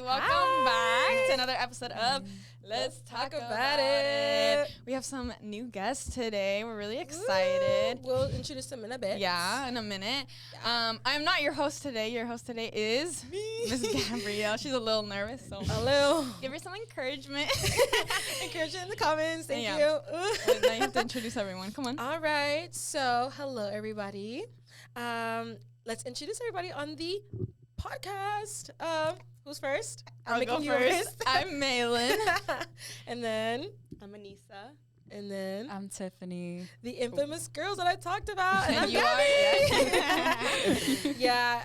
welcome back to another episode of Let's Talk About It. We have some new guests today. We're really excited. We'll introduce them in a bit. Yeah, in a minute. I'm not your host today. Your host today is Miss Gabrielle. She's a little nervous, so give her some encouragement. Encouragement in the comments. Thank you. Now you have to introduce everyone. Come on. All right. So, hello, everybody. Let's introduce everybody on the podcast. Who's first? I'll go first. I'm Malin. And then I'm Anissa. And then I'm Tiffany. The infamous girls that I talked about. And I'm you Gabby. Yeah,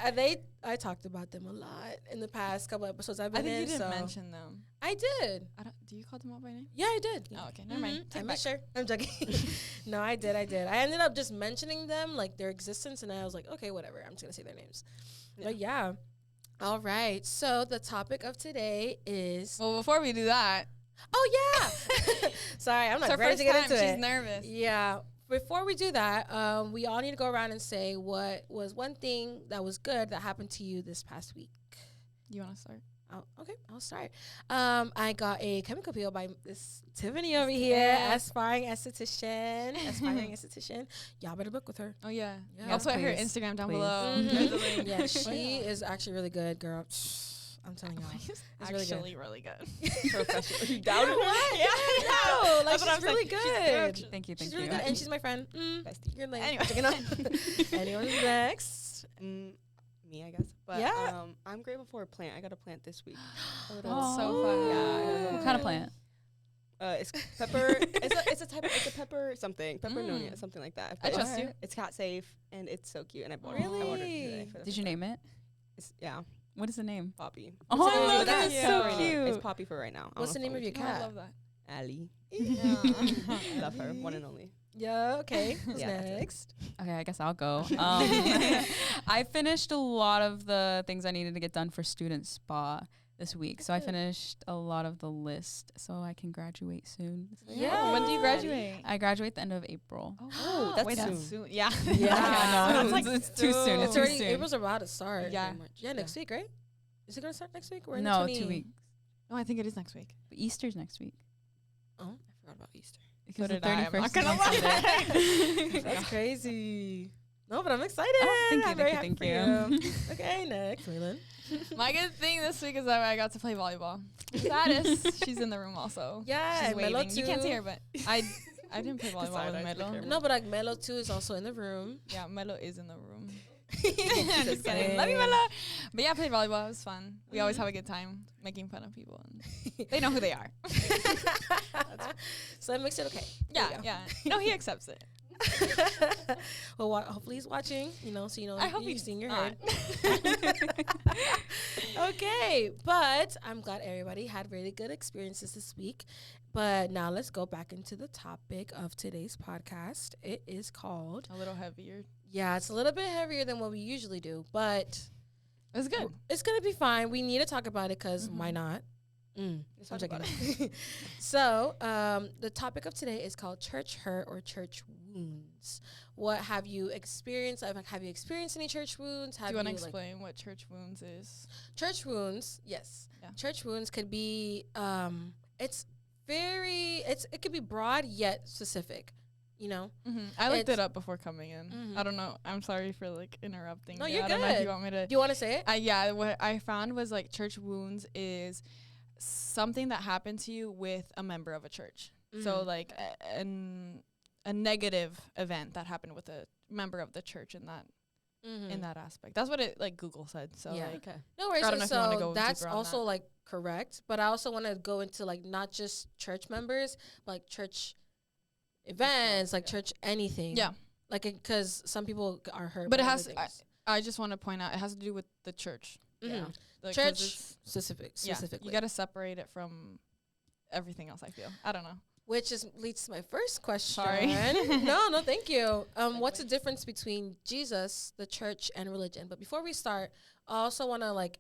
I talked about them a lot in the past couple episodes I've been in. I think you didn't mention them. I did. Do you call them out by name? Yeah, I did. Oh, okay. Never mind. I'm not sure. I'm joking. No, I did. I ended up just mentioning them, like their existence, and I was like, okay, whatever. I'm just going to say their names. Yeah. But yeah. All right. So the topic of today is... Well, before we do that... Oh, yeah. Sorry, I'm not ready to get into it. She's nervous. Yeah. Before we do that, we all need to go around and say what was one thing that was good that happened to you this past week. You want to start? Okay, I'll start. I got a chemical peel by Miss Tiffany over here, aspiring esthetician. Y'all better book with her. Oh, yeah. I'll put her Instagram down below. Mm-hmm. Yeah, she is actually really good, girl. I'm telling y'all. It's actually really good. Professional. You doubt it? Yeah. No, like she's really good. Thank you. She's really good, and she's my friend. Bestie. You're like, anyway. Anyone's next? Me, I guess. But I'm grateful for a plant. I got a plant this week. So fun. Yeah. What kind of plant? It's pepper. It's a pepper something. Pepperonia, something like that. I trust you. It's cat safe and it's so cute. And I bought Really? it. I ordered it today. Did you name it? Yeah. What is the name? Poppy. Oh, I love that. It's so Right now. cute. It's Poppy for right now. What's the name of your I cat? love that. Allie. Yeah. I love her. One and only. Yeah, okay. Who's Yeah, next? Okay, I guess I'll go. I finished a lot of the things I needed to get done for student spa this week. So I finished a lot of the list so I can graduate soon. Yeah. When do you graduate? I graduate the end of April. Oh, that's wait, soon. that's soon. Yeah. Yeah. I know. That's like It's too soon. It's It's too already, soon. April's about to start. Yeah. Yeah, next week, right? Is it going to start next week? We're in No, the 2 weeks. No, I think it is next week. But Easter's next week. Oh, I forgot about Easter. Because So the did I. I'm 31st not is gonna on lie. Sunday. That's crazy. No, but I'm excited. Thank you, I'm very thank happy you. for you. Okay, next, Leland. My good thing this week is that I got to play volleyball. Gladys, she's in the room also. Yeah, she's Melo waving. You can't too. see her, but I didn't play volleyball with Melo. No, but like Melo too is also in the room. Yeah, Melo is in the room. I'm Just kidding. Love you, Melo. But yeah, I played volleyball. It was fun. We always have a good time making fun of people. And they know who they are. So that makes it okay. Yeah. No, he accepts it. Well, hopefully he's watching, so I hope you're he's seeing your not. head. Okay, but I'm glad everybody had really good experiences this week. But now let's go back into the topic of today's podcast. It is called... A little heavier. Yeah, it's a little bit heavier than what we usually do, but... It was good. It's going to be fine. We need to talk about it because why not? Let's talk about it. So, the topic of today is called church hurt or church wounds. What have you experienced? Have you experienced any church wounds? Do you want to explain what church wounds is? Church wounds, yes. Yeah. Church wounds could be, it could be broad yet specific, I looked it up before coming in. I don't know. I'm sorry for interrupting. No, you're I good. don't know if you want me to. Do you want to say it? Yeah, what I found was church wounds is something that happened to you with a member of a church. So a negative event that happened with a member of the church in that aspect. That's what it Google said. So Yeah. Okay. No worries. I don't know if you wanna So go that's deeper on also correct, but I also want to go into not just church members, but church events, church anything. Yeah. Because some people are hurt. But by it other has. things. I just want to point out it has to do with the church. Mhm. 'Cause Church it's- specifically. You got to separate it from everything else. I feel. I don't know. Which leads to my first question. Sorry. No, thank you. What's the difference between Jesus, the church, and religion? But before we start, I also want to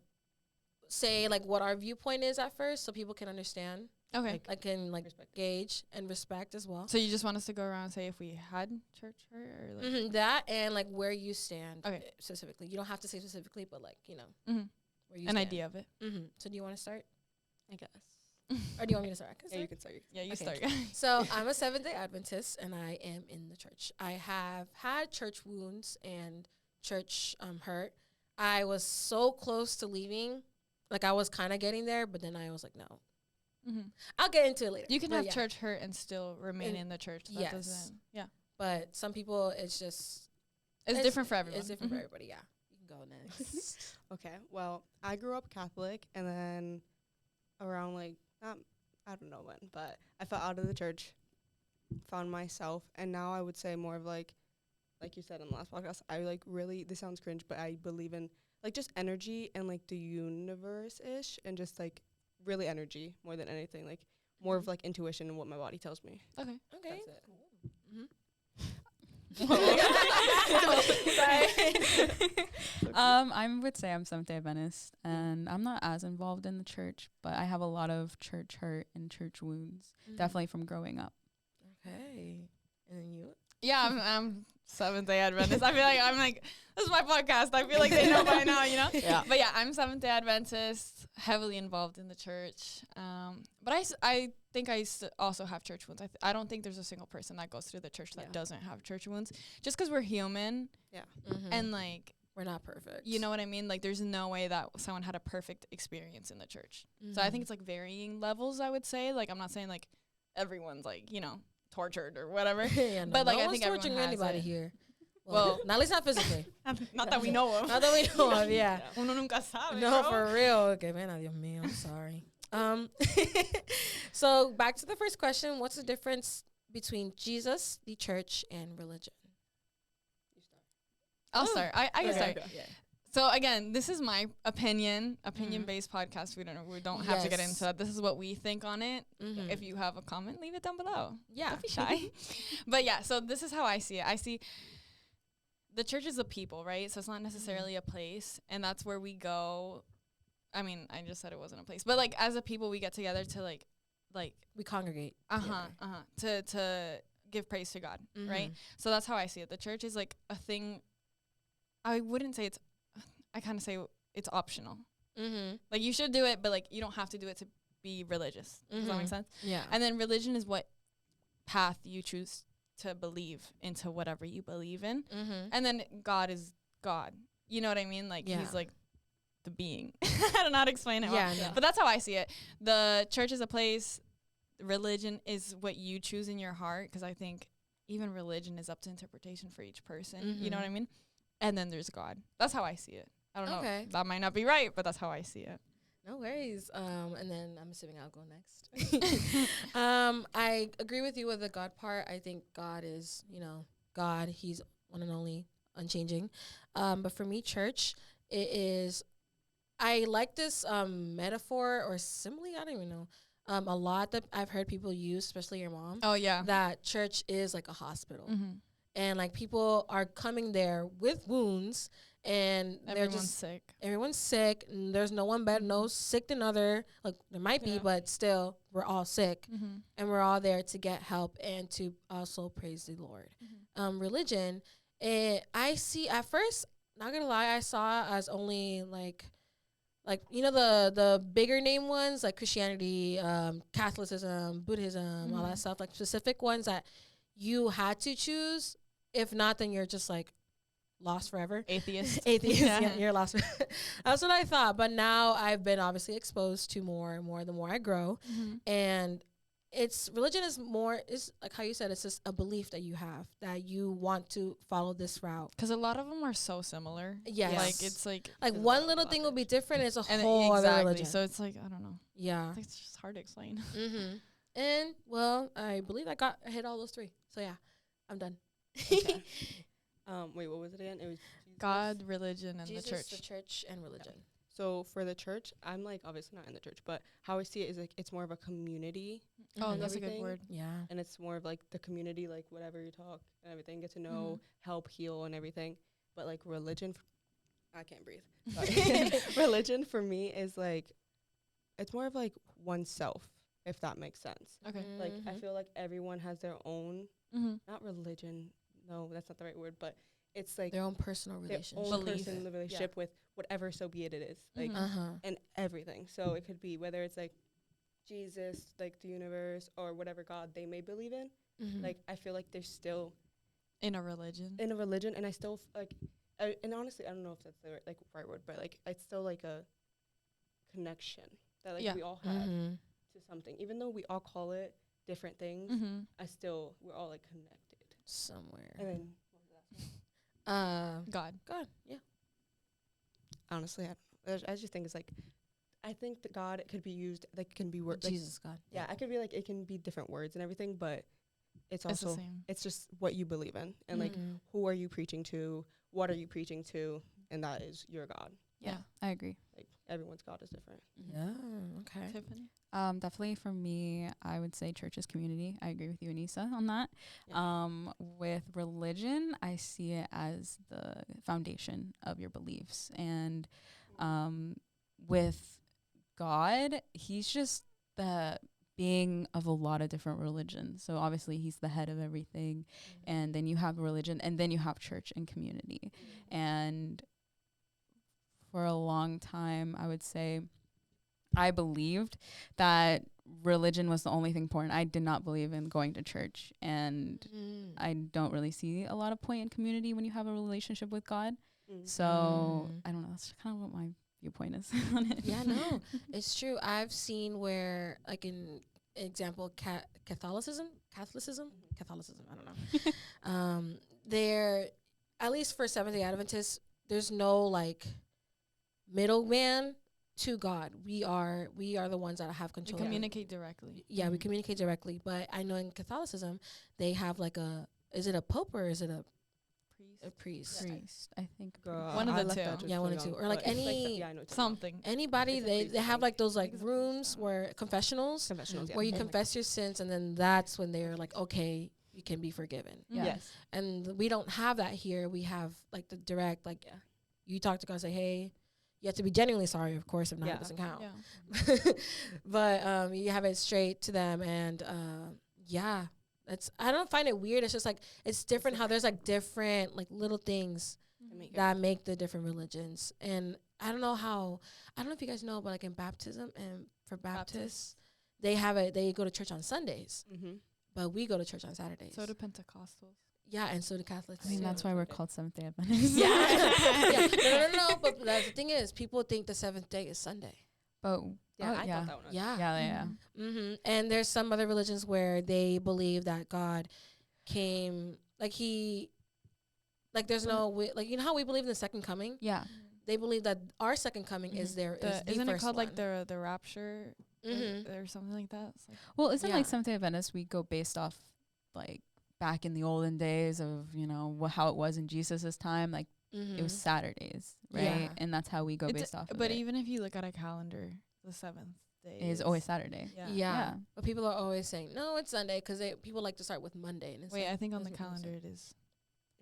say what our viewpoint is at first, so people can understand. Okay. Can gauge and respect as well. So you just want us to go around and say if we had church hurt or That and where you stand. Okay. Specifically. You don't have to say specifically, but where where you An stand. idea of it. So do you want to start, I guess. or do you want me to start? I can Yeah, you start. can start. Yeah, you Okay. start. So I'm a Seventh-day Adventist, and I am in the church. I have had church wounds and church hurt. I was so close to leaving. Like, I was kind of getting there, but then I was like, no. Mm-hmm. I'll get into it later. You can But have yeah. church hurt and still remain And in the church. That yes. doesn't. Yeah, But some people, it's just... it's different for everyone. It's different Mhm. for everybody, yeah. You can go next. Okay. Well, I grew up Catholic, and then around like I don't know when, but I fell out of the church, found myself, and now I would say more of like you said in the last podcast, I like really, this sounds cringe, but I believe in like just energy and like the universe ish, and just like really energy more than anything, like more of like intuition and what my body tells me. Okay. Okay. That's it. Mm-hmm. I would say I'm Seventh Day Adventist, and I'm not as involved in the church, but I have a lot of church hurt and church wounds, definitely from growing up. Okay. And then you? Yeah, I'm Seventh Day Adventist. I feel like this is my podcast. I feel like they know by now, you know. Yeah. But yeah, I'm Seventh Day Adventist, heavily involved in the church. But I think I also have church wounds. I don't think there's a single person that goes through the church that doesn't have church wounds. Just because we're human, and like we're not perfect. you know what I mean. Like there's no way that someone had a perfect experience in the church. So I think it's like varying levels. I would say, like I'm not saying like everyone's like tortured or whatever. Yeah, no, But like no I one's think everyone torturing has anybody it. here. Well, not at least not physically. Not that we know of. Not that we know of. Yeah. Uno nunca sabe, No, bro. for real. Okay, man, Dios mío, I'm sorry. So back to the first question. What's the difference between Jesus, the church, and religion? I'll start. I can Okay, start. okay. Yeah. So again, this is my opinion-based podcast. We don't have to get Yes. into that. This is what we think on it. Mhm. If you have a comment, leave it down below. Yeah. Don't be shy. But yeah, so this is how I see it. I see the church is a people, right? So it's not necessarily a place, and that's where we go. I mean, I just said it wasn't a place, but like as a people, we get together to like We congregate. to give praise to God, right? Mhm. So that's how I see it. The church is like a thing. I wouldn't say I kind of say it's optional. Mm-hmm. Like you should do it, but like you don't have to do it to be religious. Does that make sense? Yeah. And then religion is what path you choose to believe into whatever you believe in. Mm-hmm. And then God is God. You know what I mean? Like Yeah. he's like the being. I don't know how to explain it. well. Yeah. But that's how I see it. The church is a place. Religion is what you choose in your heart, because I think even religion is up to interpretation for each person. You know what I mean? And then there's God. That's how I see it. I don't Okay. know. That might not be right, but that's how I see it. No worries. And then I'm assuming I'll go next. I agree with you with the God part. I think God is, God. He's one and only, unchanging. But for me, church, it is. I like this metaphor or simile. I don't even know. A lot that I've heard people use, especially your mom, Oh yeah. that church is like a hospital, Mm-hmm. and like people are coming there with wounds, and they're Everyone's just sick. everyone's sick, and there's no one better, no sick than other. Like there might be, Yeah. but still, we're all sick, Mm-hmm. and we're all there to get help and to also praise the Lord. Religion, I see at first. Not gonna lie, I saw as only like the bigger name ones like Christianity, Catholicism, Buddhism, all that stuff. Like specific ones that you had to choose. If not, then you're just like lost forever. Atheist. Atheist, yeah, you're lost. That's what I thought. But now I've been obviously exposed to more and more the more I grow. And religion is more, is like how you said, it's just a belief that you have, that you want to follow this route. Because a lot of them are so similar. Yes. Like it's like Like There's a one lot of little thing will be topics. different. It's a and whole other exactly. religion. So it's like I don't know. Yeah. It's just hard to explain. Mm-hmm. And well, I believe I hit all those three. So yeah, I'm done. Okay. Wait, what was it again? It was Jesus. God, religion, and Jesus, the church. the church, and religion. So for the church, I'm like obviously not in the church, but how I see it is like it's more of a community, Oh, and that's a good everything. word. Yeah. and it's more of like the community, like whatever you talk and everything, get to know, help, heal, and everything. But like religion, I can't breathe. Sorry. Religion for me is like, it's more of like oneself, if that makes sense. Okay. Like I Mhm. feel like everyone has their own, Mm-hmm. not religion. No, that's not the right word, but it's like Their own personal their relationship. own Belief. personal relationship with whatever so be it is, like Mhm. and everything. So it could be whether it's like Jesus, like the universe, or whatever God they may believe in. Like I feel like they're still In a religion. in a religion, and I still and honestly, I don't know if that's the right word, but like it's still like a connection that like Yeah. we all have to something, even though we all call it different things. We're all like connected. Somewhere. And then what was God. God, yeah. honestly, I just think it's like I think that God it could be used like it can be word like, Jesus, God. yeah, I could be like it can be different words and everything, but it's It's the also same. it's just what you believe in and like who are you preaching to, what are you preaching to, and that is your God. Yeah. I agree. Like everyone's God is different. Yeah. Okay. Tiffany. Definitely for me, I would say church is community. I agree with you, Anissa, on that. Yeah. With religion, I see it as the foundation of your beliefs. And with God, he's just the being of a lot of different religions. So obviously he's the head of everything. And then you have religion, and then you have church and community. And for a long time, I would say I believed that religion was the only thing important. I did not believe in going to church, and I don't really see a lot of point in community when you have a relationship with God. So I don't know. That's kind of what my viewpoint is on it. Yeah, no, it's true. I've seen where, like, in example, Catholicism. I don't know. There, at least for Seventh-day Adventists, there's no like middleman to God. We are the ones that have We control. communicate directly. Yeah, we communicate directly. But I know in Catholicism, they have like is it a pope or is it a priest? Priest, I think. Girl, One of I the left two. that just Yeah, one so or two. young, Or like but it's any- yeah, I know what you're talking Something. Anybody, It's a they priest, I have think. like those I like think it's a priest rooms now. where confessionals about. Confessionals, yeah. where you Mhm. confess your sins, and then that's when they're like, okay, you can be forgiven. Yeah. Yes. And we don't have that here. We have like the direct, like you talk to God, say, hey, you have to be genuinely sorry, of course. If not, Yeah. it doesn't count. Yeah. But you have it straight to them, and yeah, I don't find it weird. It's just like it's different how there's like different like little things that make the different religions. And I don't know if you guys know, but like in baptism and for Baptists, they have it. They go to church on Sundays, but we go to church on Saturdays. So do Pentecostals. Yeah, and so do Catholics. I mean, too. that's why we're called Seventh-day Adventists. yeah. No. But the thing is, people think the seventh day is Sunday. But Yeah, oh, I yeah. thought that one was. Yeah. Yeah. And there's some other religions where they believe that God came, there's no way, like, you know how we believe in the second coming? Yeah. They believe that our second coming is the Isn't it first called one. like the rapture or something like that? It's like Well, isn't Yeah. like Seventh-day Adventists, we go based off like back in the olden days of, how it was in Jesus's time. Like it was Saturdays, right? Yeah. And that's how we go It's based off of but it. even if you look at a calendar, the seventh day It is always Saturday. Yeah. Yeah. But people are always saying, no, it's Sunday, because people like to start with Monday. And it's Wait, like, I think on the that's what they say. calendar it is.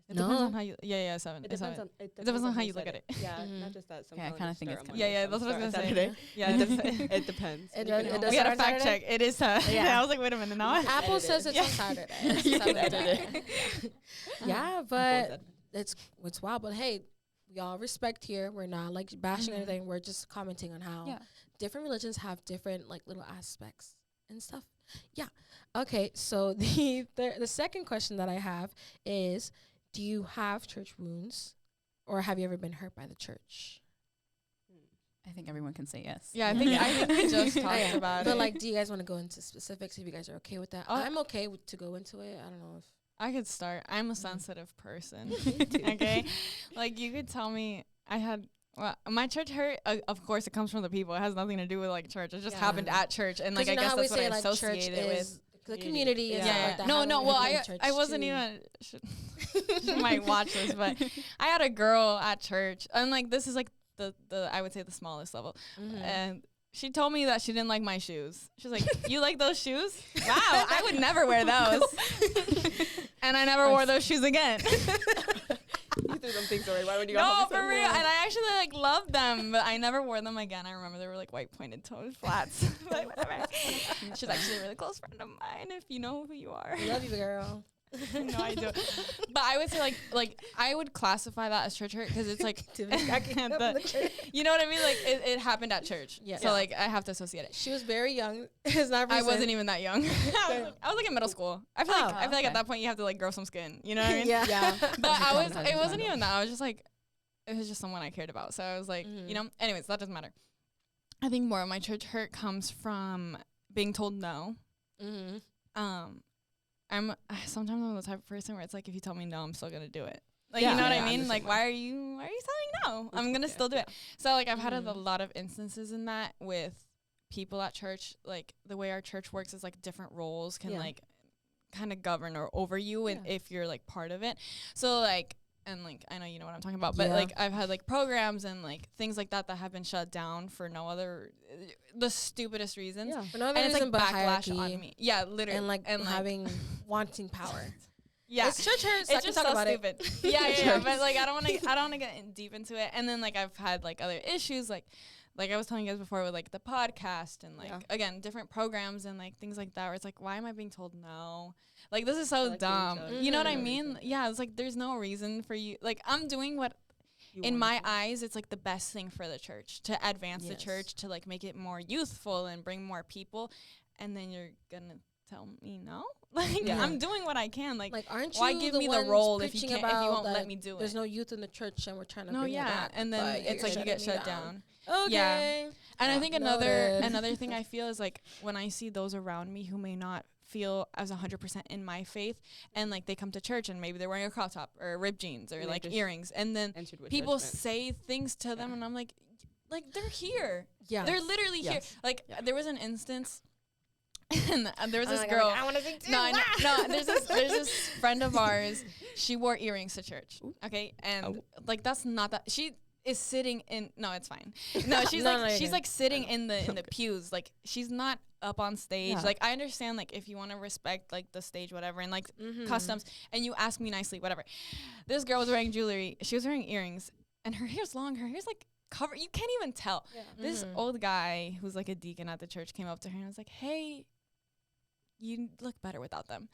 It No. depends on how you. Yeah, seven. It It's depends seven. on depends on how who you look said at it. Yeah, Mhm. not just that. Some Yeah, I kinda calendars think start it's on Yeah, Monday, yeah, some that's what I was start gonna on say. Saturday. Yeah, It depends. It You does- can it always- does we had a start on fact Saturday? check. It is. Yeah. I was like, wait a minute. Now Apple Edit says it. it's on Saturday. It's You the can seventh edit day. Yeah, but it's wild. But hey, we all respect here. We're not like bashing Mhm. anything. We're just commenting on how Yeah. different religions have different like little aspects and stuff. Yeah. Okay. So the second question that I have is, do you have church wounds, or have you ever been hurt by the church? I think everyone can say yes. Yeah, I think we just talked Yeah. about But it. like, do you guys want to go into specifics if you guys are okay with that? I'm okay to go into it. I don't know if I could start. I'm a sensitive person. Okay, like you could tell me I had. Well, my church hurt. Of course, it comes from the people. It has nothing to do with like church. It just happened Yeah. at church, and like 'Cause I you know guess how we that's what I say like church associate it with. is the community and Yeah, stuff yeah. like that. No. Having Well, a church I wasn't too. even. She might watch this, but I had a girl at church, and like this is like the I would say the smallest level, and she told me that she didn't like my shoes. She's like, "You like those shoes? Wow, I would never wear those." And I never wore those shoes again. You threw them things away. Why would you? No, for real. And I actually like loved them, but I never wore them again. I remember they were like white pointed toes flats. Like whatever. She's actually a really close friend of mine. If you know who you are. I love you, girl. No, I do. But I would say like I would classify that as church hurt because it's like you know what I mean? Like it happened at church. Yeah. So like I have to associate it. She was very young. It's not I recent. wasn't even that young. I was like in middle school. I feel like okay. at that point you have to like grow some skin. You know what I mean? Yeah. But it wasn't even that. I was just like, it was just someone I cared about. So I was like, you know, anyways, that doesn't matter. I think more of my church hurt comes from being told no. Sometimes I'm the type of person where it's like, if you tell me no, I'm still gonna do it. Like, you know what I mean? Like, why are you telling no? I'm gonna still do it. So like, I've had a lot of instances in that with people at church. Like the way our church works is like different roles can like kind of govern or over you, and if you're like part of it. So like, and like I know you know what I'm talking about, but like I've had like programs and like things like that have been shut down for no other, the stupidest reasons. For no other and it's reason like but backlash hierarchy on me. Yeah, literally. and having wanting power. Yeah, it's church hurts. It's just talk so about stupid. It. yeah, but like I don't want to get deep into it. And then like I've had like other issues, like I was telling you guys before with like the podcast and like again different programs and like things like that. Where it's like, why am I being told no? Like this is so like dumb. You know what I mean? Yeah, it's like there's no reason for you. Like I'm doing what. In my eyes, it's like the best thing for the church to advance the church, to like make it more youthful and bring more people, and then you're gonna tell me no? Like I'm doing what I can. Like aren't you why give me the role if you can't, if you won't let me do it? There's no youth in the church, and we're trying to. No, bring it back, and then it's like you get shut down. Okay. Yeah. And I think another thing I feel is like when I see those around me who may not feel as 100% in my faith, and like they come to church and maybe they're wearing a crop top or ripped jeans or like earrings, and then people say things to them, and I'm like they're here. Yeah, they're literally here. Like there was an instance. And there was this girl. I want to sing too. No, there's this friend of ours. She wore earrings to church. Okay, and like that's not that. She is sitting in. No, it's fine. No, she's she's like sitting in the pews. Like she's not up on stage. Like I understand. Like if you want to respect like the stage, whatever, and like customs, and you ask me nicely, whatever. This girl was wearing jewelry. She was wearing earrings, and her hair's long. Her hair's like covered. You can't even tell. Yeah. This old guy who's like a deacon at the church came up to her and was like, "Hey, you look better without them."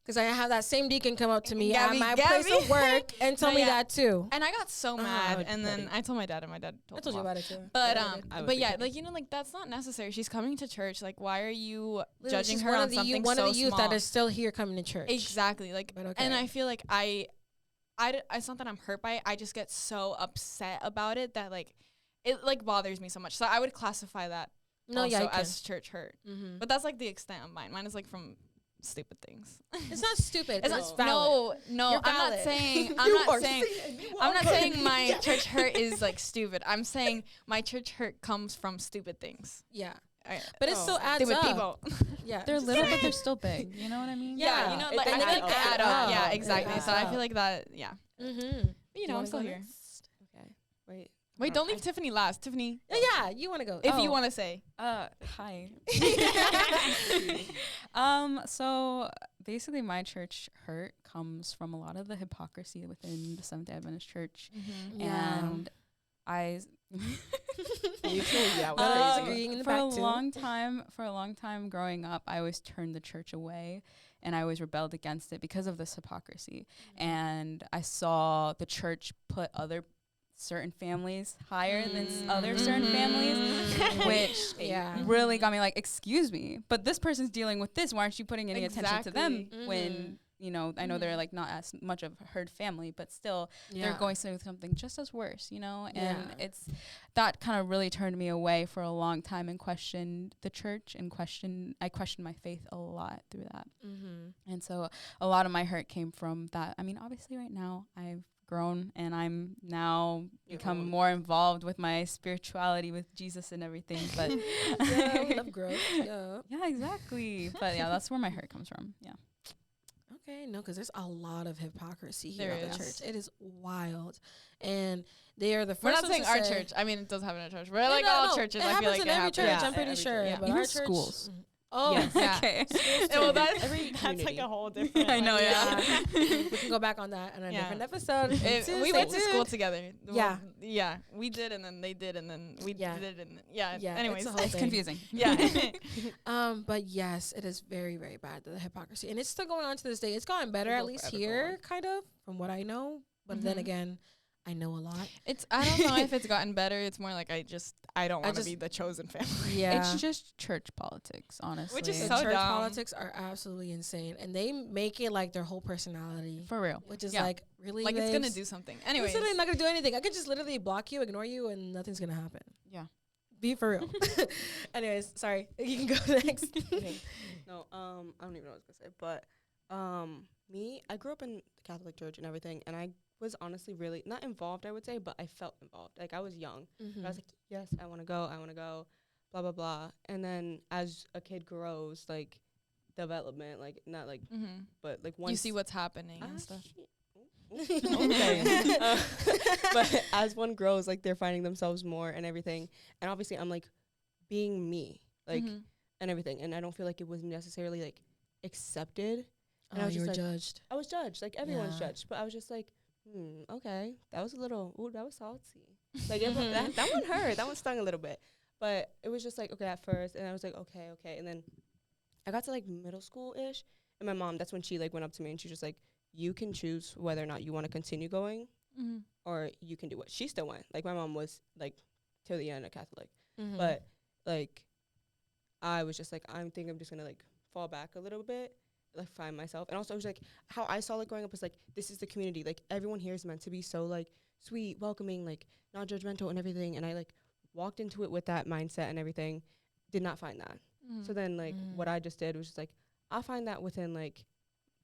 Because I have that same deacon come up to me at my place of work and tell me that too. And I got so mad. And then I told my dad, and my dad told me. I told you about it too. But yeah, like, you know, like that's not necessary. She's coming to church. Like, why are you judging her on something so small? One of the youth that is still here coming to church. Exactly. Like, and I feel like it's not that I'm hurt by it. I just get so upset about it that like, it like bothers me so much. So I would classify that as church hurt. But that's like the extent of mine. Mine is like from stupid things. It's not stupid. It's valid. No, I'm not saying my church hurt is like stupid. I'm saying my church hurt comes from stupid things. Yeah. But it still adds stupid up. People. Yeah. They're little, but they're still big. You know what I mean? Yeah. You know, like I think they add up. Yeah, exactly. So I feel like that. Yeah. But, you know, I'm still here. Okay. Wait, don't leave Tiffany last. Tiffany. Yeah, you want to go. If you want to say. Hi. So basically my church hurt comes from a lot of the hypocrisy within the Seventh-day Adventist Church. And I for a long time growing up, I always turned the church away, and I always rebelled against it because of this hypocrisy. And I saw the church put other certain families higher than other certain families, which really got me like, excuse me, but this person's dealing with this. Why aren't you putting any attention to them when, you know, I know they're like not as much of a herd family, but still they're going through something just as worse, you know? And it's that kind of really turned me away for a long time and questioned the church and I questioned my faith a lot through that. And so a lot of my hurt came from that. I mean, obviously right now I've grown and I'm now become more involved with my spirituality with Jesus and everything, but we love growth. Yeah, exactly. But yeah, that's where my hurt comes from. Yeah. Okay, no, because there's a lot of hypocrisy here at the church. It is wild, and they are the first. We're not saying our church. I mean, it does happen at church. We're like all churches. I feel like it happens in every church. I'm pretty sure. But even our schools. Oh, Yes. Yeah. Okay. Well, that's Every that's like community. a whole different. I know, like, yeah. we can go back on that in a Yeah. different episode. We went to school together. Yeah. Yeah. We did, and then they did, and then we Yeah. did, and yeah. Yeah, Anyways, it's a whole It's thing. confusing. yeah. But yes, it is very, very bad, the hypocrisy. And it's still going on to this day. It's gotten better, It'll at go least forever here, going. kind of, from what I know. But then Mhm. again, I know a lot. I don't know if it's gotten better. It's more like I don't want to just- be the chosen family. Yeah. It's just church politics, honestly. Which is The so church dumb. politics are absolutely insane. And they make it like their whole personality. for real. Which is Yeah. like, really? Like it's gonna babes? do something. It's Anyways, literally not gonna do anything. I could just literally block you, ignore you, and nothing's gonna happen. Yeah. Be for real. Anyways, sorry. You can go next. No, I don't even know what I was gonna say, but me, I grew up in the Catholic Church and everything, and I was honestly really not involved, I would say, but I felt involved. Like I was young, but I was like, yes, I want to go, blah blah blah. And then as a kid grows, like development, like not like, but like once you see what's happening and stuff. Okay. But as one grows, like they're finding themselves more and everything, and obviously I'm like being me, like Mhm. and everything, and I don't feel like it was necessarily like accepted. And I Oh, was you were just like, judged. I was judged, like everyone's Yeah. judged, but I was just like, okay, that was a little, that was salty. Like that one hurt, that one stung a little bit, but it was just like okay at first, and I was like okay, and then I got to like middle school ish, and my mom, that's when she like went up to me and she was just like, you can choose whether or not you want to continue going, or you can do what she still went. Like my mom was like till the end a Catholic, but like I was just like I think I'm just gonna like fall back a little bit, like find myself. And also it was like how I saw it growing up was like this is the community, like everyone here is meant to be so like sweet, welcoming, like not judgmental and everything, and I like walked into it with that mindset and everything, did not find that. So then like what I just did was just like I'll find that within like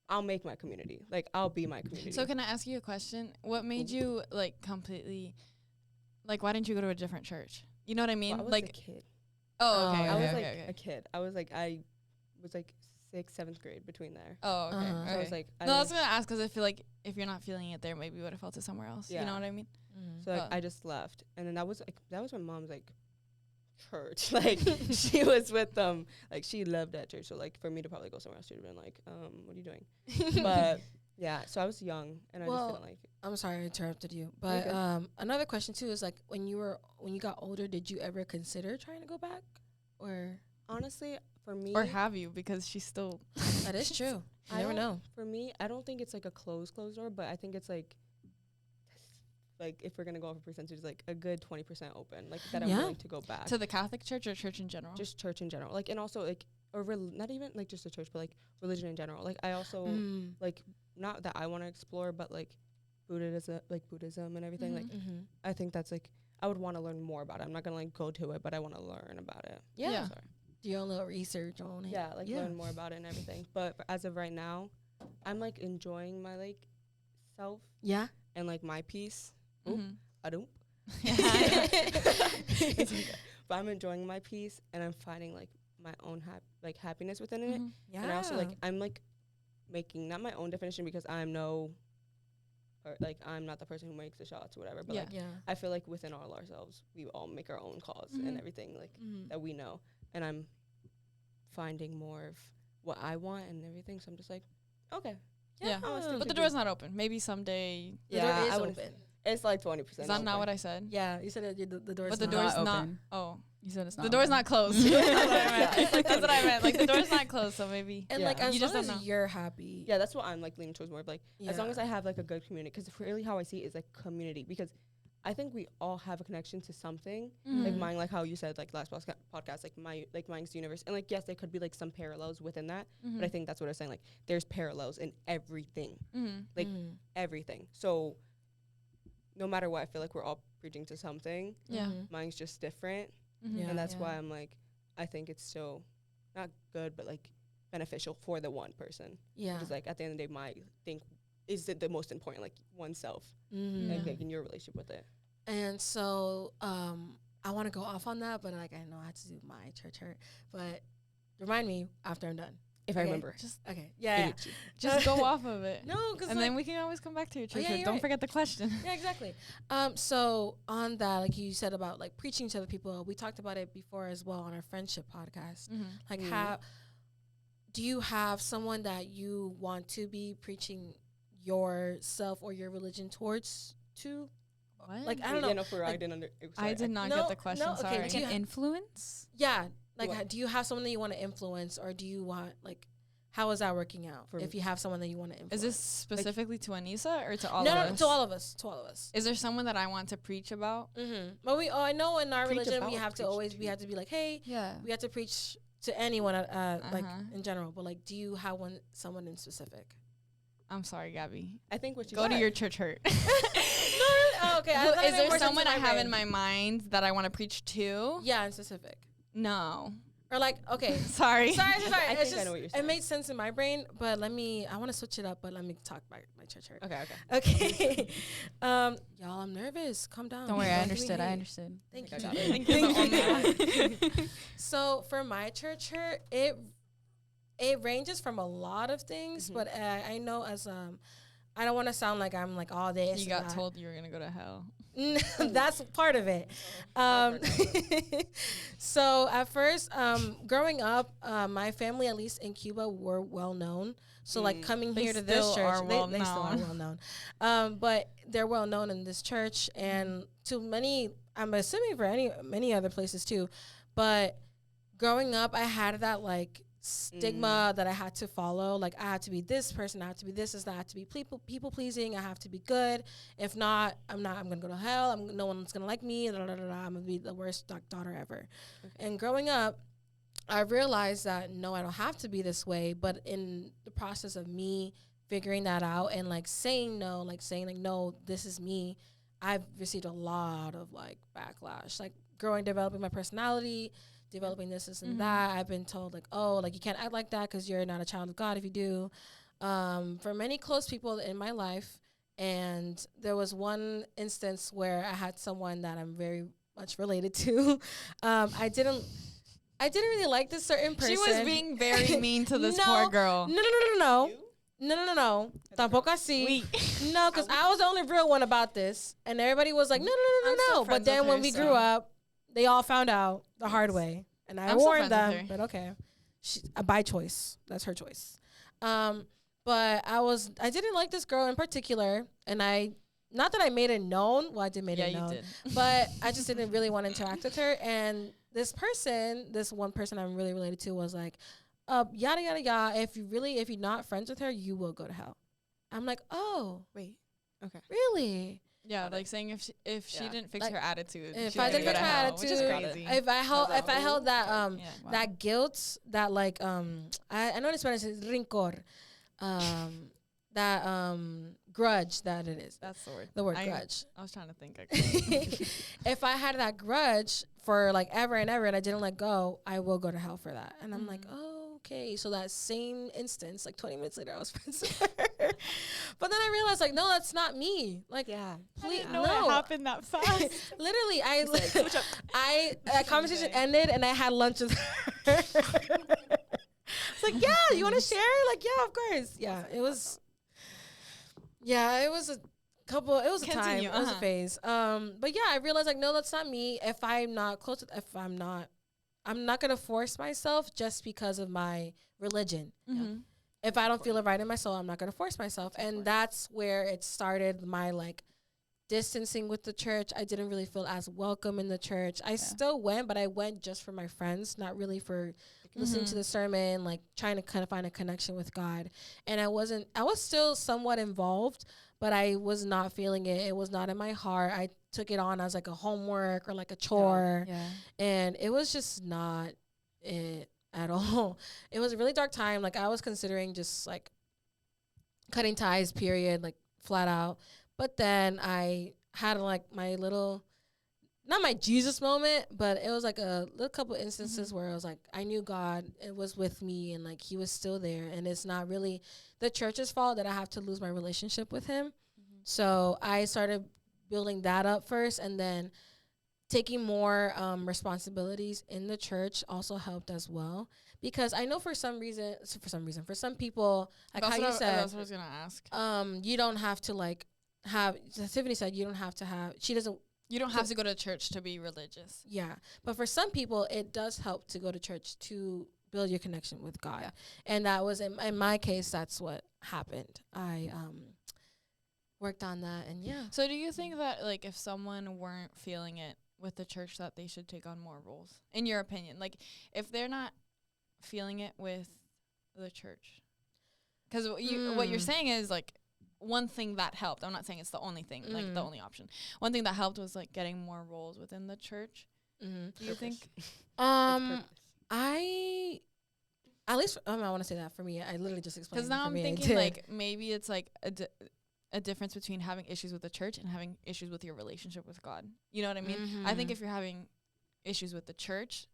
I'll make my community, like I'll be my community. So can I ask you a question? What made you like completely, like why didn't you go to a different church? You know what I mean? Well, I was like a kid. oh okay, Oh, I was okay, like okay. a kid. I was like 6th, 7th grade between there. Oh okay. Uh-huh. So I was like No, I was gonna ask because I feel like if you're not feeling it there, maybe you would have felt it somewhere else. You Yeah. know what I mean? So like Oh. I just left, and then that was my mom's like church. Like she was with them. Like she loved that church. So like for me to probably go somewhere else, she'd have been like, what are you doing? But yeah, so I was young, and I just didn't like it. I'm sorry I interrupted you, but Okay. another question too is like when you got older, did you ever consider trying to go back, or Honestly, for me, Or have you? Because she's still. that is true. You I never don't- know. For me, I don't think it's like a closed door, but I think it's like if we're gonna go off a percentage, like a good 20% open, like that I'm Yeah. willing to go back. To the Catholic Church or church in general? Just church in general, like, and also like not even like just the church, but like religion in general. Like I also like not that I want to explore, but like Buddhism and everything. Like I think that's like I would want to learn more about it. I'm not gonna like go to it, but I want to learn about it. Yeah. Sorry. Do your own little research on it. Yeah, like learn more about it and everything. But as of right now, I'm like enjoying my like self Yeah. and like my peace. Oop, Mhm. I don't. But I'm enjoying my peace, and I'm finding like my own happiness within it. Mhm. Yeah. And I also like I'm like making not my own definition because I'm I'm not the person who makes the shots or whatever. But Yeah. like Yeah. I feel like within all ourselves, we all make our own calls Mhm. and everything like Mhm. that we know. And I'm finding more of what I want and everything. So I'm just like, okay, Yeah. I'll stick But to the door's not open. Maybe someday. The yeah, door is I wouldn't- open. It's like 20%. Is that not what I said? Yeah, you said that the door's But the not door's Not not. open. Oh, You said it's not. the door's open. not closed. That's what I meant. That's what I meant. Like the door's not closed, so maybe. And Yeah. like as You long just don't as know. you're happy. Yeah, that's what I'm like leaning towards more of like as long Yeah. as I have like a good community, because really how I see it is like community, because I think we all have a connection to something. Like Mhm. mine, like how you said like last podcast, like mine's the universe, and like yes, there could be like some parallels within that, but I think that's what I was saying. Like there's parallels in everything, like everything. So no matter what, I feel like we're all preaching to something. Yeah. Mine's just different, Yeah. and that's why I'm like I think it's still not good, but like beneficial for the one person. Yeah. Because like at the end of the day, my think is the most important, like oneself, Mhm. like in your relationship with it. And so I want to go off on that, but like I know I have to do my church hurt. But remind me after I'm done. if I remember. Just Okay. Yeah. just go off of it. No, because And then we can always come back to your church. yeah, you're Don't right. forget the question. Yeah, exactly. So on that, like you said about like preaching to other people, we talked about it before as well on our friendship podcast. Like how do you have someone that you want to be preaching yourself or your religion towards to? What? Like I don't know. Yeah, no, for like, I didn't under. I did not No, get the question. no, okay, Sorry. Like an influence? Yeah, like What? do you have someone that you want to influence, or do you want like how is that working out? For If you have someone that you want to influence, Is this specifically to Anissa or to all no, of no, us? to all of us, to all of us. Is there someone that I want to preach about? But I know in our Preach religion we about, have to preach always to. we have to be like, hey, Yeah. we have to preach to anyone, like Uh-huh. in general. But like, do you have someone in specific? I'm sorry, Gabby. I think what you Go to said. your church hurt. No, oh, okay. I thought it Is made there more sense someone I have brain. in my mind that I want to preach to? Yeah, in specific. No. Or like, okay. Sorry. Sorry. I It's think I just, know what you're it saying. made sense in my brain, but I want to switch it up, but let me talk about my church hurt. Okay. Okay. Y'all, I'm nervous. Calm down. Don't worry, Let I me understood. hear I it. understood. Thank I you. got it. Thank you. Thank you. So for my church hurt, it ranges from a lot of things, but I know as I don't want to sound like I'm like all this. You and got that. told you were gonna go to hell. That's part of it. So at first, growing up, my family, at least in Cuba, were well known. So like coming They here to this still church, are well they still are known. well known. But they're well known in this church and to many, I'm assuming for many other places too. But growing up, I had that like stigma that I had to follow. Like I had to be this person, I have to be this, I have to be people pleasing, I have to be good. If not, I'm gonna go to hell. No one's gonna like me. I'm gonna be the worst daughter ever. Okay. And growing up, I realized that no, I don't have to be this way. But in the process of me figuring that out and like saying no, this is me, I've received a lot of like backlash. Like developing my personality, developing this and that. I've been told like, oh, like you can't act like that because you're not a child of God if you do. For many close people in my life, and there was one instance where I had someone that I'm very much related to. I didn't really like this certain person. She was being very mean to this No, poor girl. No. Tampoco así. No, because I was the only real one about this, and everybody was like, no. still But friends then with when her, we so- grew up, they all found out the hard way, and I I'm still warned friends with them. her. But okay, by choice. That's her choice. But I didn't like this girl in particular, and not that I made it known. Well, I did make it known. You did. But I just didn't really want to interact with her. And this one person I'm really related to was like, yada, yada, yada. If you're not friends with her, you will go to hell. I'm like, oh, Wait. Okay. really? Yeah, like saying if she Yeah. didn't fix Like, her attitude, if she I was didn't gonna fix go her to hell, which is attitude, crazy. If I held that Yeah. Wow. that guilt, that like I know in Spanish it's rincor, that grudge that it is. That's the word. The word I grudge. I was trying to think. If I had that grudge for like ever and ever and I didn't let go, I will go to hell for that. And I'm like, oh, okay. So that same instance, like 20 minutes later, I was friends with her. But then I realized, like, no, that's not me. Like, Yeah. please, know no. it happened that fast. Literally, that conversation ended and I had lunch with her. It's like, yeah, you want to share? Like, yeah, of course. Yeah, it was. Yeah, it was a couple. It was a time. Continue, It was a phase. But yeah, I realized like, no, that's not me. If I'm not close, I'm not gonna force myself just because of my religion. If I don't feel it right in my soul, I'm not gonna force myself. And that's where it started. My like distancing with the church. I didn't really feel as welcome in the church. I still went, but I went just for my friends, not really for listening to the sermon, like trying to kind of find a connection with God. And I was still somewhat involved, but I was not feeling it. It was not in my heart. I took it on as like a homework or like a chore. Yeah. And it was just not it at all. It was a really dark time. Like I was considering just like cutting ties, period, like flat out. But then I had like my little, not my Jesus moment, but it was like a little couple instances where I was like, I knew God, it was with me and like he was still there. And it's not really the church's fault that I have to lose my relationship with him. So I started building that up first. And then taking more responsibilities in the church also helped as well, because I know for some people, like That's how you what said, that's what I was gonna ask. you don't have to like have. Tiffany said you don't have to have. She doesn't. You don't have to go to church to be religious. Yeah, but for some people, it does help to go to church to build your connection with God, Yeah. and that was in my case. That's what happened. I worked on that, and yeah. So do you think that like if someone weren't feeling it with the church, that they should take on more roles? In your opinion, like if they're not feeling it with the church, because what you're saying is like one thing that helped. I'm not saying it's the only thing, like the only option. One thing that helped was like getting more roles within the church. Mm-hmm. Do you think? I at least I want to say that for me. I literally just explained. Because now for I'm me, thinking like maybe it's like a difference between having issues with the church and having issues with your relationship with God. You know what I mean? I think if you're having issues with the church,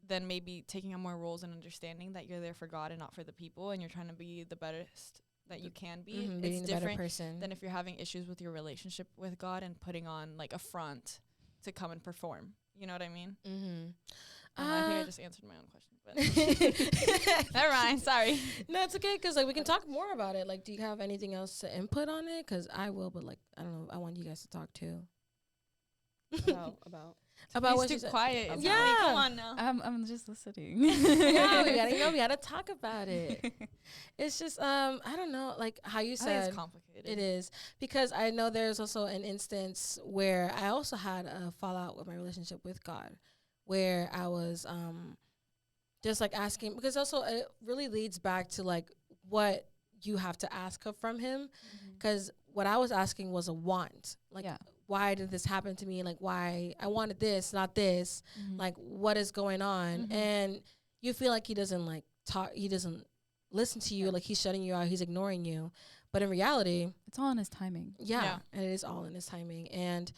then maybe taking on more roles and understanding that you're there for God and not for the people, and you're trying to be the best that you can be. It's different than if you're having issues with your relationship with God and putting on like a front to come and perform. You know what I mean? I think I just answered my own question, but never mind. Sorry. No, it's okay, because like we can talk more about it. Like, do you have anything else to input on it? Because I will, but like I don't know. I want you guys to talk too. About what too you said. quiet. It's Yeah. come on now. I'm just listening. Yeah, we gotta talk about it. It's just I don't know, like how you I think said it's complicated. it is, because I know there's also an instance where I also had a fallout with my relationship with God, where I was just like asking, because also it really leads back to like what you have to ask from him, because what I was asking was a want, like why did this happen to me, like why I wanted this, not this, like what is going on, and you feel like he doesn't like talk, he doesn't listen to you, like he's shutting you out, he's ignoring you, but in reality It's all in his timing. and it is all in his timing, and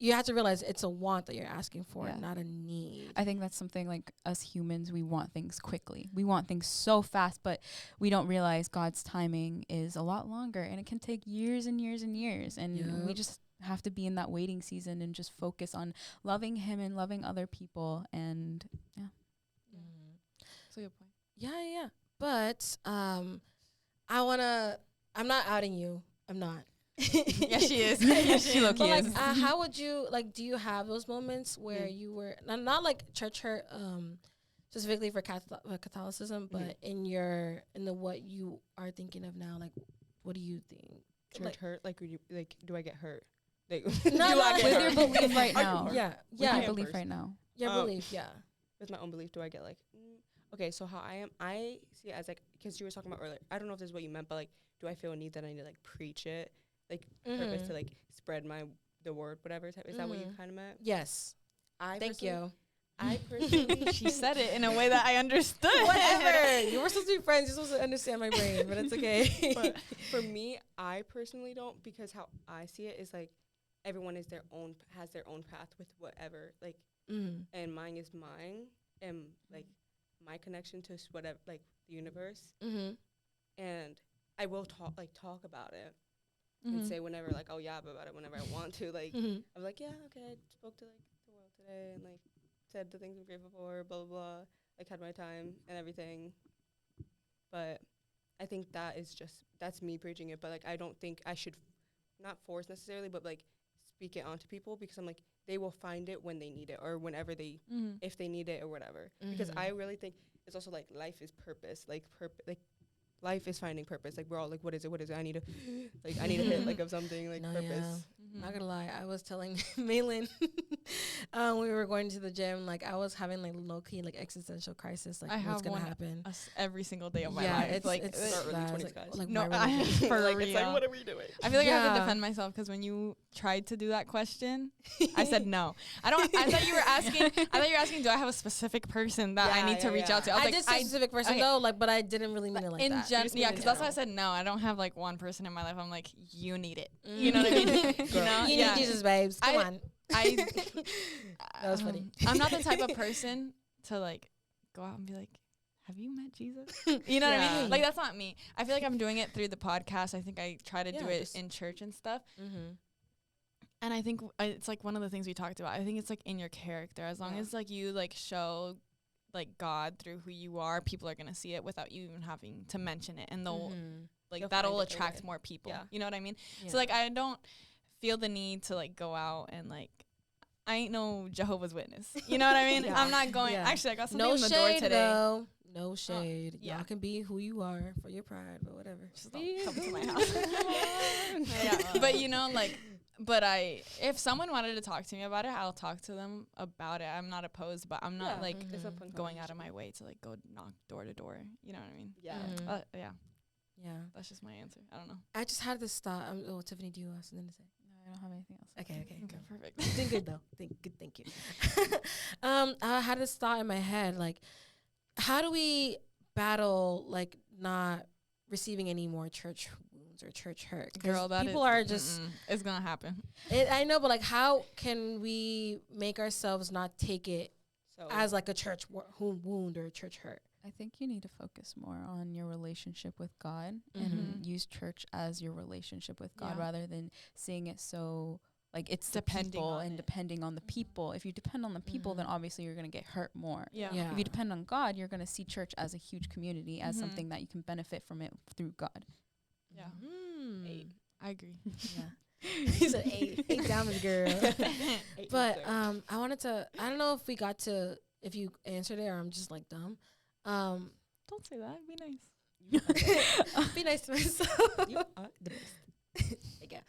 you have to realize it's a want that you're asking for, not a need. I think that's something like us humans, we want things quickly. We want things so fast, but we don't realize God's timing is a lot longer, and it can take years and years and years. And we just have to be in that waiting season and just focus on loving him and loving other people. And That's a good point. Yeah. But I'm not outing you. I'm not. Yeah, she is. She low-key But like, is. how would you like? Do you have those moments where you were not like church hurt, specifically for Catholicism, but in the what you are thinking of now? Like, what do you think? Church hurt? Like, do I get hurt? Like, Not with your belief right now. Yeah. With your I am belief first. right now. Your belief. Yeah. with my own belief, do I get like, okay, so how I see it as like, because you were talking about earlier, I don't know if this is what you meant, but like, do I feel a need that I need to like preach it, like purpose to like spread the word, whatever type? Is that what you kind of meant? Yes. Thank you. I personally, She said it in a way that I understood. Whatever. You were supposed to be friends. You're supposed to understand my brain, but it's okay. But for me, I personally don't, because how I see it is like everyone has their own path with whatever, like, and mine is mine, and like my connection to whatever, like the universe, and I will talk about it and say whenever, like, I'll yab about it whenever I want to, like, I'm like, yeah, okay, I spoke to like the world today and like said the things I'm grateful for, blah blah blah, like had my time and everything. But I think that's me preaching it, but like I don't think I should not force necessarily, but like speak it onto people, because I'm like, they will find it when they need it, or whenever they if they need it or whatever. Because I really think it's also like life is purpose, like life is finding purpose. Like we're all like, what is it? I need to hit like of something like purpose. Yeah. Not gonna lie, I was telling Malin when we were going to the gym, like I was having like low key like existential crisis, like what's gonna happen every single day of my life. It's like it's early bad. 20s, Like, guys. like no, my relationship. for like, real. it's like, what are we doing? I feel like I have to defend myself, because when you tried to do that question, I said no. I thought you were asking, do I have a specific person that I need to reach out to? I did say a specific person though, like, but I didn't really mean it like that. Yeah, because that's why I said no. I don't have like one person in my life. I'm like, you need it. You know what I mean? You know? You need Jesus, babes. Come on. That was funny. I'm not the type of person to like go out and be like, have you met Jesus? You know what I mean? Like, that's not me. I feel like I'm doing it through the podcast. I think I try to do it in church and stuff. And I think it's like one of the things we talked about. I think it's like in your character. As long as like you like show like God through who you are, people are gonna see it without you even having to mention it, and they'll like that'll attract more people. You know what I mean? So like I don't feel the need to like go out and like I ain't no Jehovah's Witness. You know what I mean? I'm not going. Actually, I got something in the door today. Though. No shade. Y'all can be who you are for your pride, but whatever. Just don't come to my house. But you know, like. But if someone wanted to talk to me about it, I'll talk to them about it. I'm not opposed, but I'm not like going out of my way to like go knock door to door. You know what I mean? Yeah. Yeah. That's just my answer. I don't know. I just had this thought. Tiffany, do you have something to say? No, I don't have anything else. Okay. Good. Perfect. Doing good though. Thank you. I had this thought in my head, like, how do we battle like not receiving any more church wounds or church hurt? Girl, that people are just it's gonna happen. I know, but like, how can we make ourselves not take it as like a church wound or a church hurt? I think you need to focus more on your relationship with God and use church as your relationship with God rather than seeing it so like it's depending on depending on the people. If you depend on the people, then obviously you're going to get hurt more. Yeah. If you depend on God, you're going to see church as a huge community, as something that you can benefit from it through God. Yeah. 8. I agree. Yeah. He's an 8 diamonds girl. But I wanted to, I don't know if you answered it or I'm just like dumb. Don't say that. Be nice. Be nice to myself. You are the best. Yeah.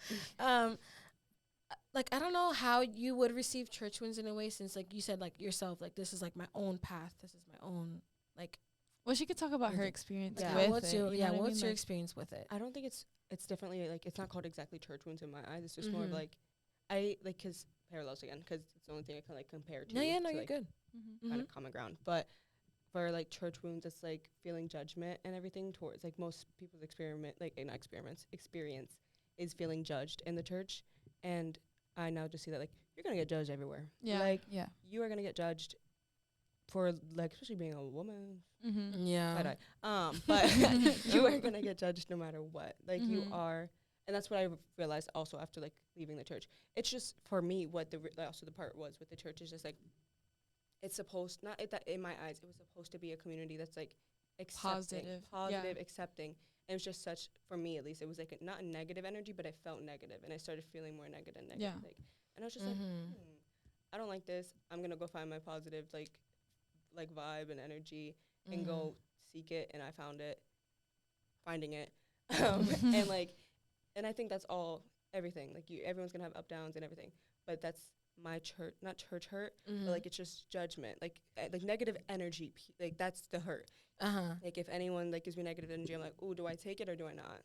Like, I don't know how you would receive church wounds in a way, since like you said, like yourself, like this is like my own path. This is my own like. Well, she could talk about her experience with what's it. What's your experience with it? I don't think it's definitely like it's not called exactly church wounds in my eyes. It's just more of like I like because parallels again because it's the only thing I can like compare to. No, you're like, good. Kind of common ground, but for like church wounds, it's like feeling judgment and everything towards like most people's experience is feeling judged in the church, and I now just see that like you're gonna get judged everywhere. Like you are gonna get judged for like especially being a woman. Yeah. But you are gonna get judged no matter what. Like you are, and that's what I realized also after like leaving the church. It's just for me what the part was with the church is just like. It's supposed not that in my eyes. It was supposed to be a community that's like positive, accepting. And it was just such for me at least. It was like not a negative energy, but I felt negative, and I started feeling more negative. Yeah. Like, and I was just like, I don't like this. I'm gonna go find my positive like vibe and energy and go seek it. And I found it, finding it, and like, and I think that's all everything. Like everyone's gonna have up downs and everything, but that's. My church, not church hurt, but like it's just judgment, like negative energy, like that's the hurt. Like if anyone like gives me negative energy, I'm like, oh, do I take it or do I not?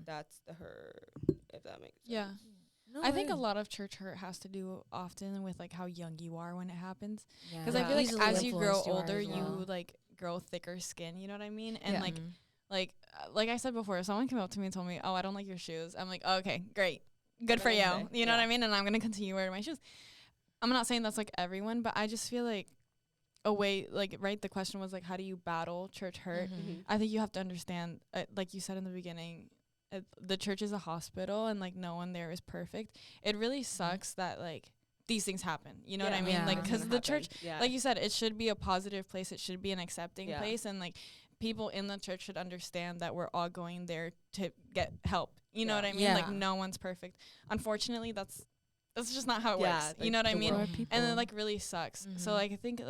That's the hurt, if that makes sense. Yeah. No I think a lot of church hurt has to do often with like how young you are when it happens. Because I feel like as you grow older, you like grow thicker skin. You know what I mean? And like I said before, if someone came up to me and told me, "Oh, I don't like your shoes," I'm like, oh, "Okay, great." Good for you. You know what I mean? And I'm going to continue wearing my shoes. I'm not saying that's like everyone, but I just feel like the question was like, how do you battle church hurt? I think you have to understand, like you said in the beginning, the church is a hospital and like no one there is perfect. It really sucks that like these things happen. You know what I mean? Yeah. Like, because the church, like you said, it should be a positive place. It should be an accepting place. And like people in the church should understand that we're all going there to get help. You know what I mean? Yeah. Like no one's perfect. Unfortunately, that's just not how it works. Like you know what I mean? And it like really sucks. So like I think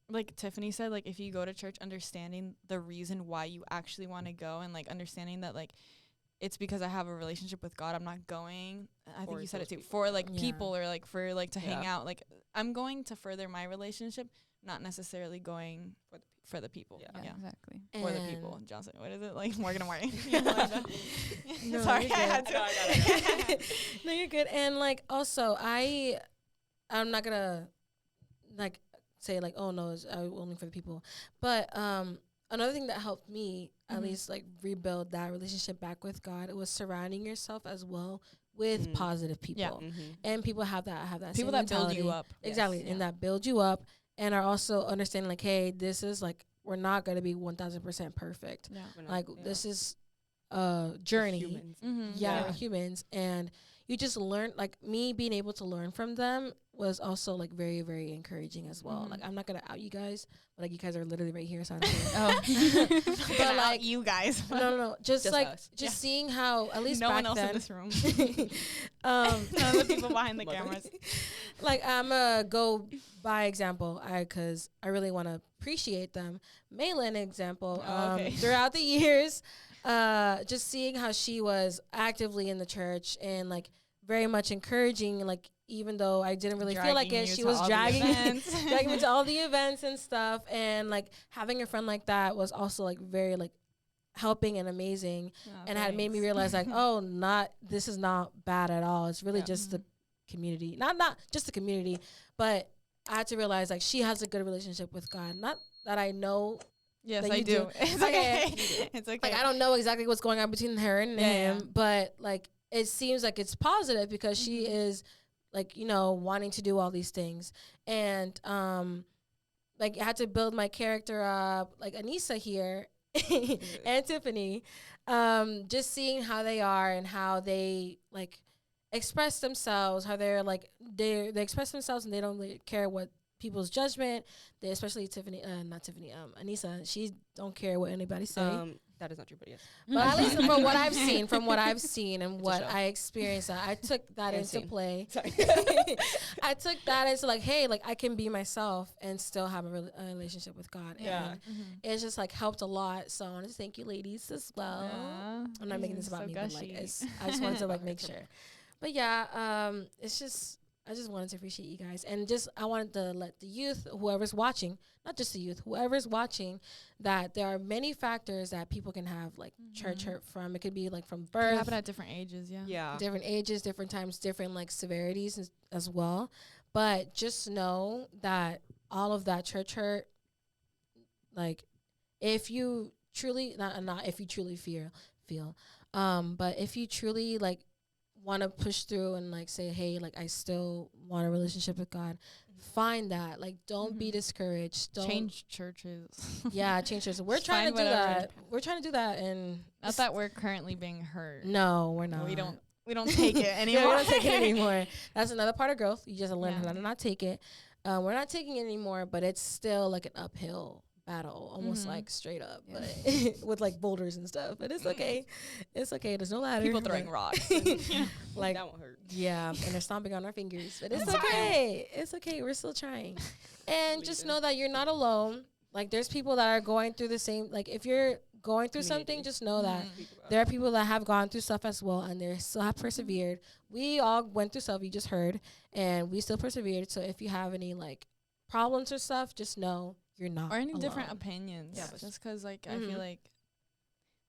like Tiffany said, like if you go to church understanding the reason why you actually want to go and like understanding that like it's because I have a relationship with God, I'm not going. I think you said it too. For like people or like for like to hang out. Like I'm going to further my relationship, not necessarily going for the people. Yeah. Exactly. For the people. Johnson, what is it? Like Morgan and Martin. No, sorry, I had to. No, you're good. And like also I'm not gonna like say like, oh no, it's only for the people. But another thing that helped me at least like rebuild that relationship back with God, it was surrounding yourself as well with positive people. And people have that people same that mentality. Build you up. Exactly. And that build you up and are also understanding like, hey, this is like we're not gonna be 1,000% perfect. Like this is a journey. Humans. We're humans, and you just learn, like me being able to learn from them was also like very, very encouraging as well. Like I'm not gonna out you guys, but like you guys are literally right here, so I don't care. But like you guys, no, just like us. just seeing how at least no back one else then, in this room. um, None of the people behind the cameras. like I'm a go by example, because I really want to appreciate them. Maylin example, throughout the years, just seeing how she was actively in the church and like very much encouraging, like even though I didn't really feel like it, she was dragging me to all the events and stuff, and like having a friend like that was also like very like helping and amazing, and had made me realize like, this is not bad at all. It's really just the community, not just the community, but I had to realize like she has a good relationship with God. Not that I know. Yes, that I you do. It's okay. It's okay. Like I don't know exactly what's going on between her and him, but like it seems like it's positive because she is like, you know, wanting to do all these things. And like I had to build my character up, like Anissa here and Tiffany, just seeing how they are and how they like express themselves, how they're like they express themselves and they don't really care what people's judgment. They, especially Tiffany, not Tiffany, Anissa, she don't care what anybody say. That is not true, but yes. But at least from what I've seen and what I experienced, I took that into play. Sorry. I took that into like, hey, like I can be myself and still have a relationship with God. Yeah. And it's just like helped a lot. So I want to thank you ladies as well. Yeah. I'm not making this about So me, but like gushy. I just wanted to like make sure. But yeah, it's just, I just wanted to appreciate you guys. And just, I wanted to let the youth, whoever's watching, not just the youth, whoever's watching, that there are many factors that people can have like church hurt from. It could be like from It birth, happen at different ages, yeah. different ages, different times, different like severities as well. But just know that all of that church hurt, like if you truly, not if you truly feel, but if you truly like want to push through and like say, hey, like I still want a relationship with God, find that. Like don't be discouraged. Don't change churches. change churches. We're trying to do that. We're trying to do that, and Not that we're currently being hurt. no, we're not. We don't take it anymore. We don't take it anymore. That's another part of growth. You just learn how to not take it. We're not taking it anymore, but it's still like an uphill battle, almost like straight up, but with like boulders and stuff. But it's okay. It's okay. There's no ladder. People throwing rocks. Like that won't hurt. Yeah, and they're stomping on our fingers. But it's okay. It's okay. We're still trying. And just know that you're not alone. Like there's people that are going through the same, like if you're going through something, just know that there are people that have gone through stuff as well, and they still have persevered. We all went through stuff, you just heard, and we still persevered. So if you have any like problems or stuff, just know you're not or any alone. different opinions. Yeah. Just because like I feel like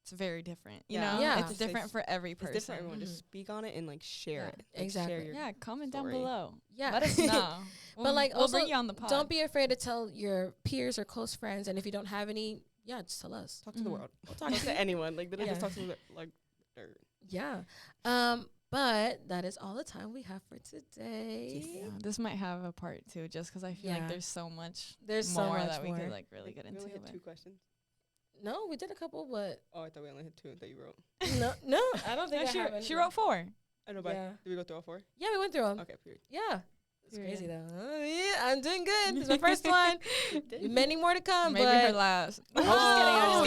it's very different. You Yeah. know, Yeah. it's different for every person. It's different. Everyone just speak on it and like share it. Like, exactly. Share your Yeah, comment down story. below. Yeah. Let us know. But like we'll also bring you on the pod. don't be afraid to tell your peers or close friends, and if you don't have any, just tell us. Talk to the world. We'll Talk to anyone. Like, just talk to the, like, dirt. Yeah. But that is all the time we have for today. Yeah, this might have a part 2 just because I feel like there's so much There's so more much that more. we could like really get We into. only had but- 2 questions. No, we did a couple, but Oh, I thought we only had 2 that you wrote. no, I don't think No, I have any. she wrote 4. I know, but Yeah. did we go through all 4? Yeah, we went through them. Okay, period. Yeah. It's Period. crazy though. Yeah, I'm doing good. It's my first one. Many more to come, Maybe but her last. Oh,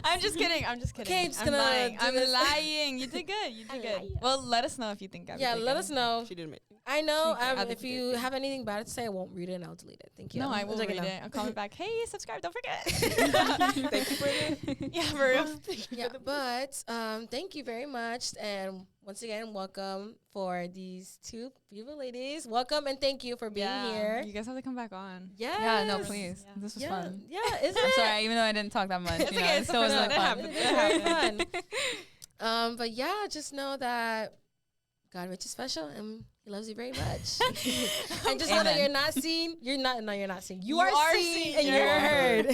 I'm just kidding. Okay, just I'm gonna lying. do I'm this. lying. You did good. You did good. Well, let us know if you think Gabby did let good. us know. She didn't make I know. She- I think If you you did. have anything bad to say, I won't read it and I'll delete it. Thank you. No, I I'm will joking read now. it. I'll comment back. Hey, subscribe. Don't forget. Thank you for it. Yeah, for real. Yeah, but thank you very much, and once again, welcome for these 2 beautiful ladies. Welcome and thank you for being here. You guys have to come back on. Yeah, Yeah, no, please. Yeah. This was fun. Yeah, isn't I'm it? sorry, even though I didn't talk that much. It's You know, okay, it it's still was fun. really It fun. happens. It's very fun. But yeah, just know that God makes you special and He loves you very much. And just know that Amen. you're not seen. You're not seen. You You are are seen seen and and you're you're heard.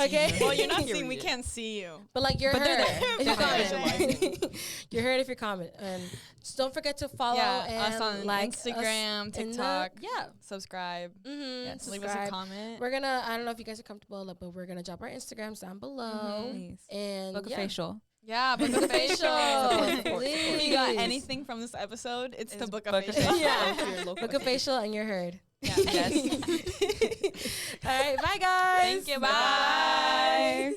Okay? Well, you're not Period. seeing. We can't see you. But like you're But heard they're there. if you They're comment. You're heard if you comment. And just don't forget to follow and us on like Instagram, us in the- TikTok. yeah. Subscribe. Mm-hmm. Yes, leave us a comment. We're gonna, I don't know if you guys are comfortable, but we're gonna drop our Instagrams down below. Please. And Book a yeah. facial. Yeah, book a facial. Support, If you got please. anything from this episode, it's to book a book a facial. facial. Yeah. Book a facial and you're heard. Yeah. Yes. All right, bye guys. Thank you. Bye.